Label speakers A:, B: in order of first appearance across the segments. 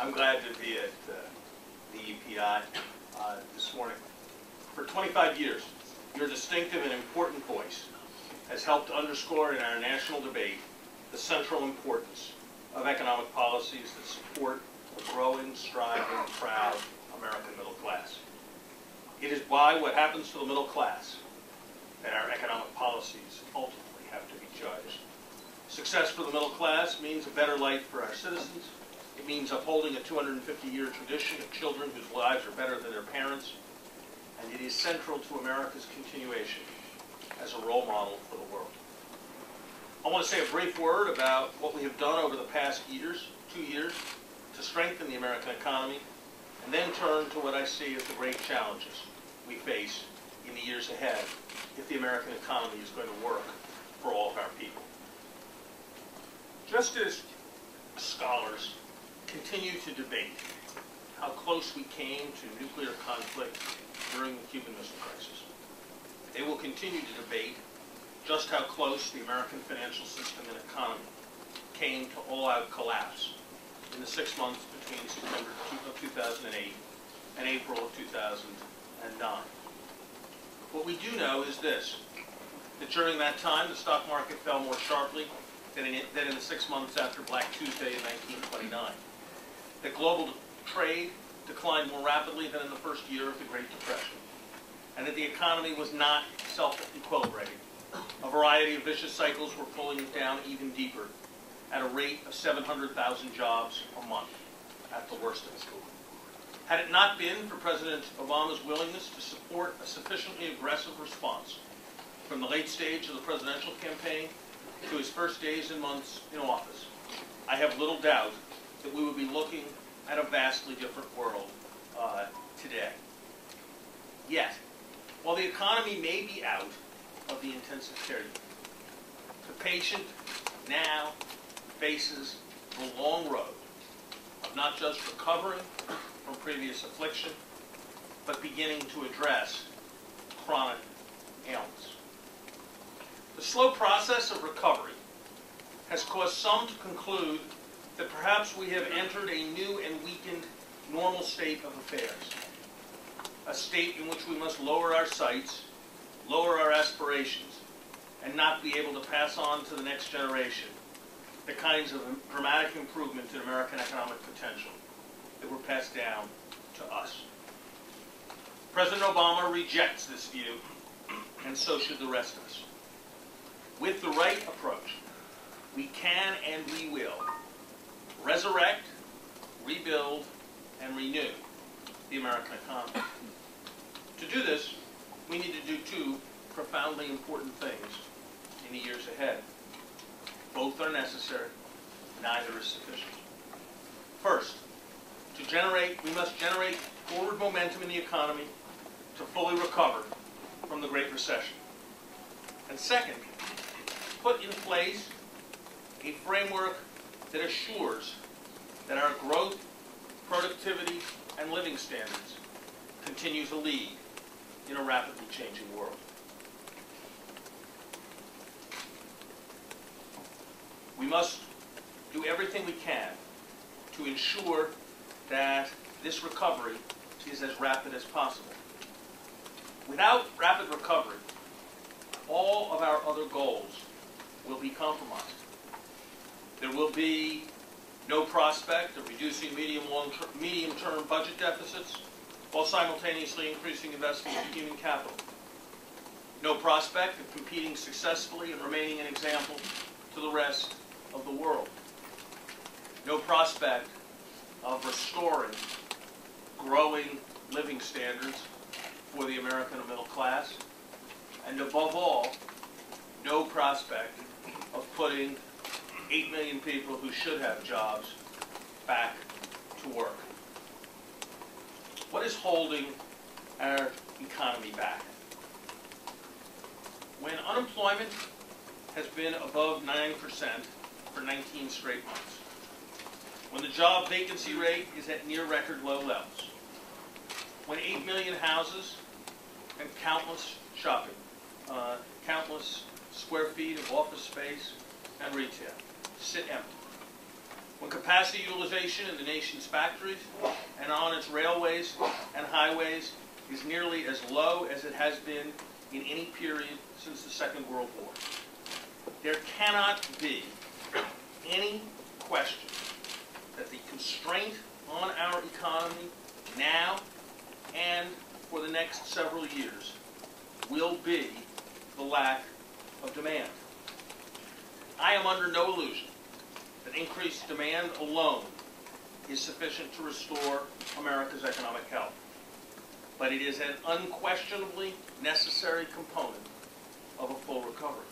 A: I'm glad to be at the EPI this morning. For 25 years, your distinctive and important voice has helped underscore in our national debate the central importance of economic policies that support a growing, striving, proud American middle class. It is by what happens to the middle class that our economic policies ultimately have to be judged. Success for the middle class means a better life for our citizens. It means upholding a 250-year tradition of children whose lives are better than their parents. And it is central to America's continuation as a role model for the world. I want to say a brief word about what we have done over the past 2 years, to strengthen the American economy, and then turn to what I see as the great challenges we face in the years ahead if the American economy is going to work for all of our people. Just as scholars continue to debate how close we came to nuclear conflict during the Cuban Missile Crisis, they will continue to debate just how close the American financial system and economy came to all-out collapse in the 6 months between September of 2008 and April of 2009. What we do know is this, that during that time the stock market fell more sharply than in the 6 months after Black Tuesday in 1929. That global trade declined more rapidly than in the first year of the Great Depression. And that the economy was not self-equilibrating. A variety of vicious cycles were pulling it down even deeper at a rate of 700,000 jobs a month at the worst of it. Had it not been for President Obama's willingness to support a sufficiently aggressive response from the late stage of the presidential campaign to his first days and months in office, I have little doubt that we would be looking at a vastly different world today. Yet, while the economy may be out of the intensive care unit, the patient now faces the long road of not just recovering from previous affliction, but beginning to address chronic ailments. The slow process of recovery has caused some to conclude that perhaps we have entered a new and weakened normal state of affairs, a state in which we must lower our sights, lower our aspirations, and not be able to pass on to the next generation the kinds of dramatic improvement in American economic potential that were passed down to us. President Obama rejects this view, and so should the rest of us. With the right approach, we can and we will resurrect, rebuild, and renew the American economy. To do this, we need to do two profoundly important things in the years ahead. Both are necessary, neither is sufficient. First, we must generate forward momentum in the economy to fully recover from the Great Recession. And second, put in place a framework that assures that our growth, productivity, and living standards continue to lead in a rapidly changing world. We must do everything we can to ensure that this recovery is as rapid as possible. Without rapid recovery, all of our other goals will be compromised. There will be no prospect of reducing medium-term budget deficits while simultaneously increasing investment in human capital. No prospect of competing successfully and remaining an example to the rest of the world. No prospect of restoring growing living standards for the American middle class. And above all, no prospect of putting 8 million people who should have jobs back to work. What is holding our economy back? When unemployment has been above 9% for 19 straight months, when the job vacancy rate is at near record low levels, when 8 million houses and countless countless square feet of office space and retail sit empty, when capacity utilization in the nation's factories and on its railways and highways is nearly as low as it has been in any period since the Second World War. There cannot be any question that the constraint on our economy now and for the next several years will be the lack of demand. I am under no illusion that increased demand alone is sufficient to restore America's economic health. But it is an unquestionably necessary component of a full recovery.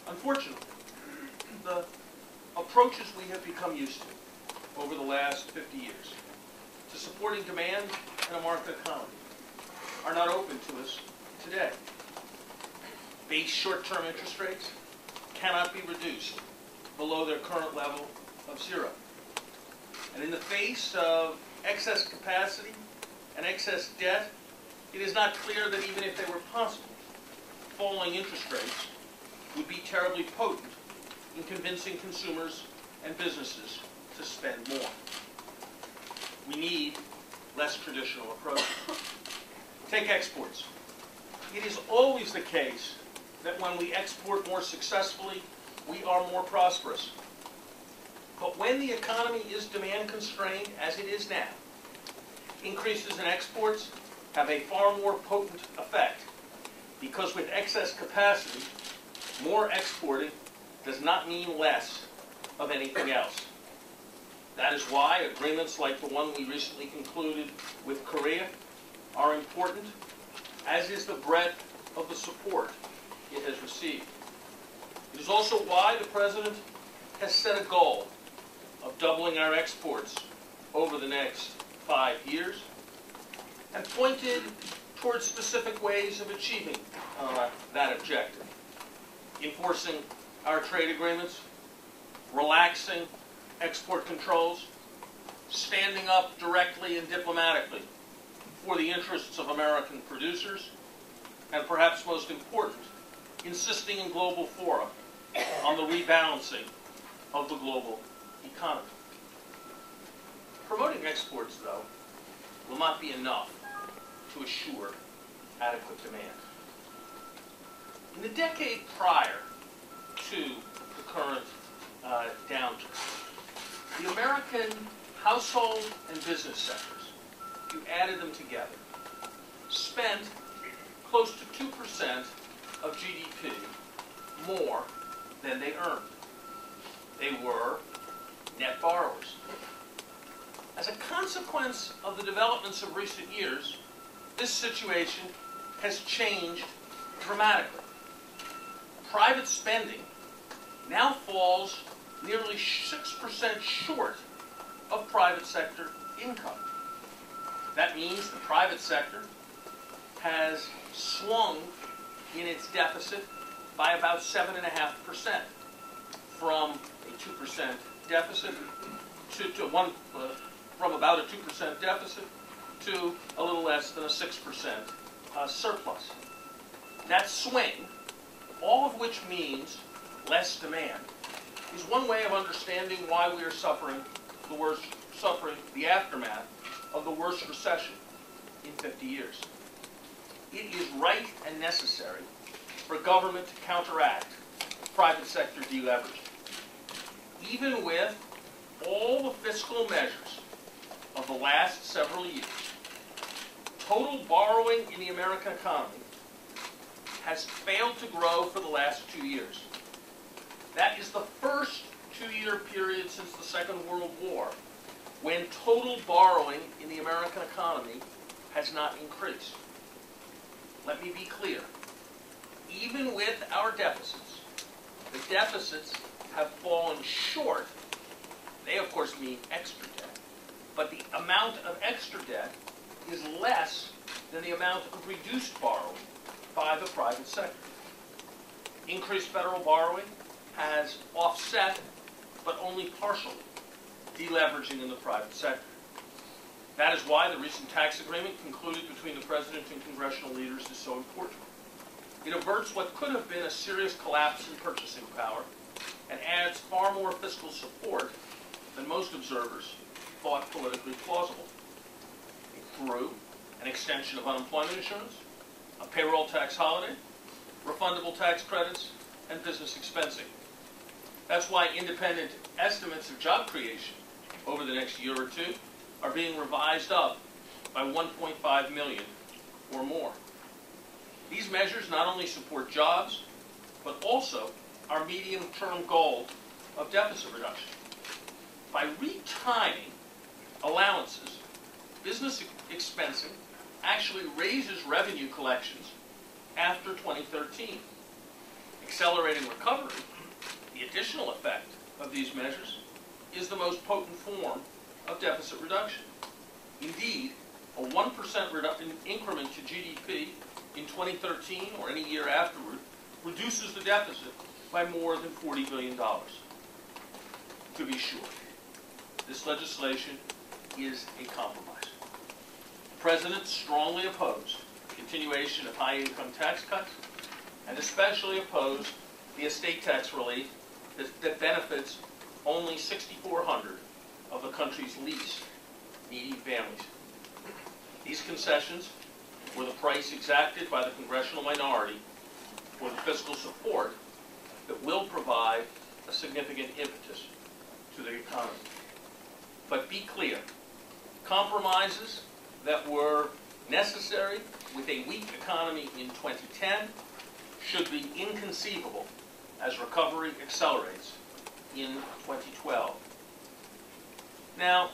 A: Unfortunately, the approaches we have become used to over the last 50 years to supporting demand in a market economy are not open to us today. Base short-term interest rates cannot be reduced below their current level of 0. And in the face of excess capacity and excess debt, it is not clear that even if they were possible, falling interest rates would be terribly potent in convincing consumers and businesses to spend more. We need less traditional approaches. Take exports. It is always the case that when we export more successfully, we are more prosperous. But when the economy is demand constrained, as it is now, increases in exports have a far more potent effect, because with excess capacity, more exporting does not mean less of anything else. That is why agreements like the one we recently concluded with Korea are important, as is the breadth of the support it has received. It is also why the President has set a goal of doubling our exports over the next 5 years and pointed towards specific ways of achieving that objective. Enforcing our trade agreements, relaxing export controls, standing up directly and diplomatically for the interests of American producers, and perhaps most important, insisting in global fora on the rebalancing of the global economy. Promoting exports, though, will not be enough to assure adequate demand. In the decade prior to the current downturn, the American household and business sectors, if you added them together, spent close to 2% of GDP more than they earned. They were net borrowers. As a consequence of the developments of recent years, this situation has changed dramatically. Private spending now falls nearly 6% short of private sector income. That means the private sector has swung in its deficit by about 7.5%, from a 2% deficit from about a 2% deficit to a little less than a 6% surplus. That swing, all of which means less demand, is one way of understanding why we are suffering the aftermath of the worst recession in 50 years. It is right and necessary for government to counteract private sector deleveraging. Even with all the fiscal measures of the last several years, total borrowing in the American economy has failed to grow for the last 2 years. That is the first 2-year period since the Second World War when total borrowing in the American economy has not increased. Let me be clear. Even with our deficits, the deficits have fallen short. They, of course, mean extra debt. But the amount of extra debt is less than the amount of reduced borrowing by the private sector. Increased federal borrowing has offset, but only partially, deleveraging in the private sector. That is why the recent tax agreement concluded between the President and congressional leaders is so important. It averts what could have been a serious collapse in purchasing power and adds far more fiscal support than most observers thought politically plausible. Through an extension of unemployment insurance, a payroll tax holiday, refundable tax credits, and business expensing. That's why independent estimates of job creation over the next year or two are being revised up by 1.5 million or more. These measures not only support jobs, but also our medium-term goal of deficit reduction. By retiming allowances, business expensing actually raises revenue collections after 2013. Accelerating recovery, the additional effect of these measures, is the most potent form of deficit reduction. Indeed, a 1% increment to GDP in 2013 or any year afterward reduces the deficit by more than $40 billion. To be sure, this legislation is a compromise. The President strongly opposed the continuation of high-income tax cuts and especially opposed the estate tax relief that benefits only 6,400 of the country's least needy families. These concessions were the price exacted by the congressional minority for the fiscal support that will provide a significant impetus to the economy. But be clear, compromises that were necessary with a weak economy in 2010 should be inconceivable as recovery accelerates in 2012. Now,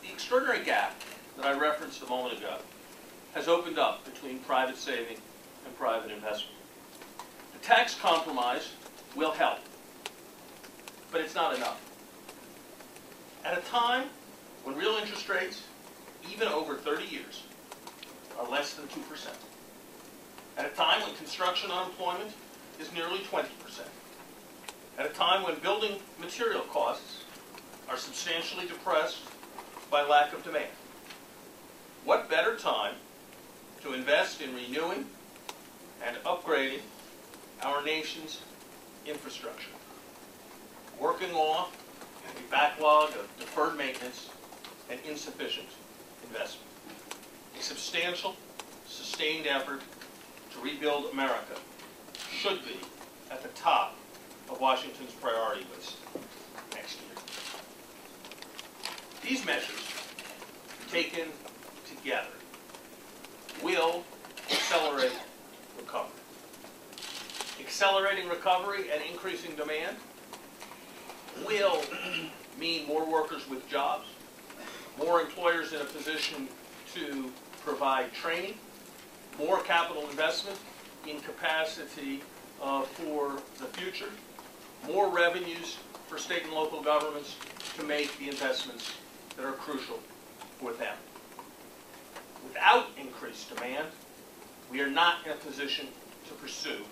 A: the extraordinary gap that I referenced a moment ago has opened up between private saving and private investment. The tax compromise will help, but it's not enough. At a time when real interest rates, even over 30 years, are less than 2%. At a time when construction unemployment is nearly 20%. At a time when building material costs are substantially depressed by lack of demand. What better time to invest in renewing and upgrading our nation's infrastructure, working off a backlog of deferred maintenance and insufficient investment. A substantial, sustained effort to rebuild America should be at the top of Washington's priority list next year. These measures, taken together, will accelerate recovery. Accelerating recovery and increasing demand will mean more workers with jobs, more employers in a position to provide training, more capital investment in capacity for the future, more revenues for state and local governments to make the investments that are crucial for them. Without increased demand, we are not in a position to pursue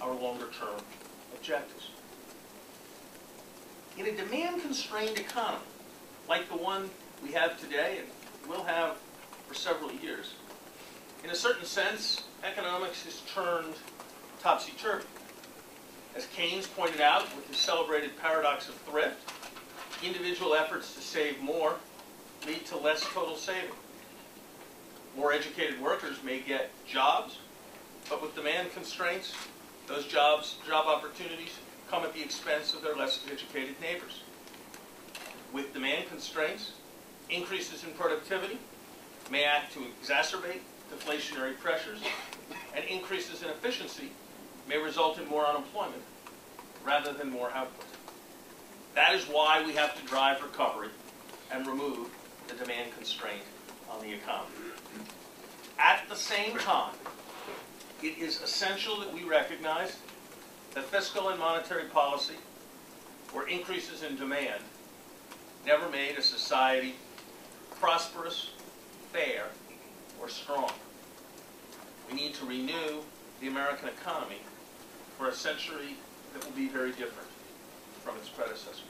A: our longer-term objectives. In a demand-constrained economy, like the one we have today and will have for several years, in a certain sense, economics is turned topsy-turvy. As Keynes pointed out with his celebrated paradox of thrift, individual efforts to save more lead to less total saving. More educated workers may get jobs, but with demand constraints, those job opportunities come at the expense of their less educated neighbors. With demand constraints, increases in productivity may act to exacerbate deflationary pressures, and increases in efficiency may result in more unemployment rather than more output. That is why we have to drive recovery and remove the demand constraint on the economy. At the same time, it is essential that we recognize that fiscal and monetary policy, or increases in demand, never made a society prosperous, fair, or strong. We need to renew the American economy for a century that will be very different from its predecessor.